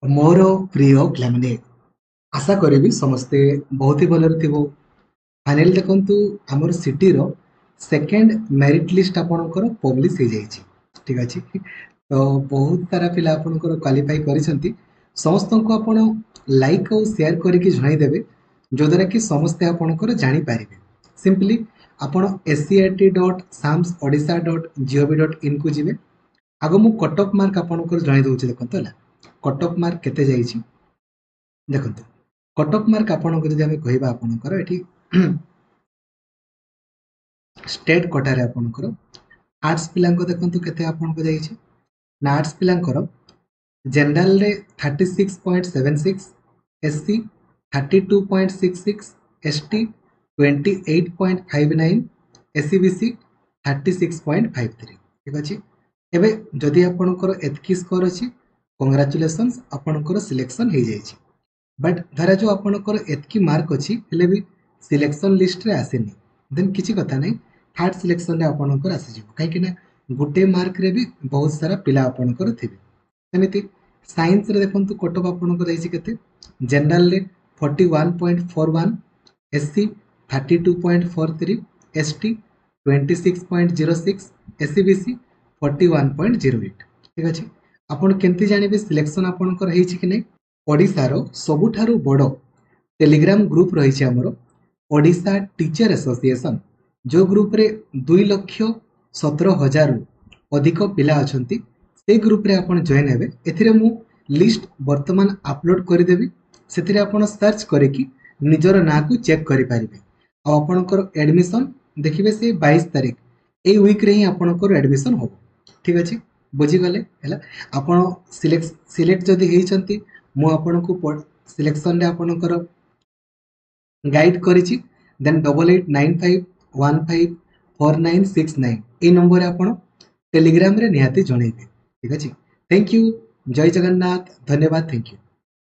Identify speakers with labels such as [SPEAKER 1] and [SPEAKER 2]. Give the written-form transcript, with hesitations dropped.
[SPEAKER 1] मोर प्रिय पिलाମାନେ आशा करी समस्ते बहुत ही भलरे थिबो। फाइनल देखंतु हमर सिटी रो सेकंड मेरिट लिस्ट आपणकर पब्लिश हो जाइछि। ठीक अछि तो बहुत सारा पिला आपणकर क्वालिफाई करिसंती। समस्त को आपण लाइक और शेयर करके जणाई देबे जो द्वारा कि समस्ते आपणकर जानि पारिबे। सिंपली आपण scrt.samsodisha.gov.in को जिवे। आगो मु कट ऑफ मार्क आपणकर जणाई दउछि देखंतु हला। कट ऑफ मार्क केते जाइछि देखंतु। कट ऑफ मार्क आपणकर जदि हमें कहबा आपणकर एठी स्टेट कोटा रे आपणकर आर्ट्स पिलांको देखंतु केते आपणको जाइछि ना आर्ट्स पिलांकर जनरल रे 36.76, एससी 32.66, एसटी 28.59, एससीबीसी 36.53। ठीक अछि एबे जदि आपणकर एतकी स्कोर अछि कांग्रेचुलेशंस आपणकर सिलेक्शन हो जाइछि। बट धरा जो आपणकर एतकी मार्क अछि हेले भी सिलेक्शन लिस्ट रे आसेनी देन किछि कथा नै थर्ड सिलेक्शन रे आपणकर आसी जिवो काहे कि ना गुटे मार्क रे भी बहुत सारा पिला आपणकर थिबे। सेमिति साइंस रे देखंतु कट ऑफ आपणकर जाइछि केते जनरल रे 41.41, एससी 32.43, एसटी 26.06, एससीबीसी 41.08। ठीक अछि आपण केमति जानिबे सिलेक्शन आपणकर हेछि कि नै ओडिसा रो सबुठारु बड़ टेलीग्राम ग्रुप रही आमर ओडिशा टीचर एसोसिएशन जो ग्रुप रे 2,17,000 अधिक पिला अछंती से ग्रुप रे आपण जॉइन हेबे। एथिरे मु लिस्ट वर्तमान अपलोड करि देबी सेथिरे आपण सर्च करिकि निजर ना को चेक करि परिबे। आ आपणकर एडमिशन देखिबे से 22 तारिख ए वीक रे ही आपणकर एडमिशन हो। ठीक अछि बुझी गले हैला आपण सिलेक्ट जदि हेइचंती मु आपनको सिलेक्शन रे आपणकर गाइड करिछि देन 8895154969 ए नंबर रे आपण टेलीग्राम रे निहाती जणैबे। ठीक अछि थैंक यू जय जगन्नाथ धन्यवाद थैंक यू।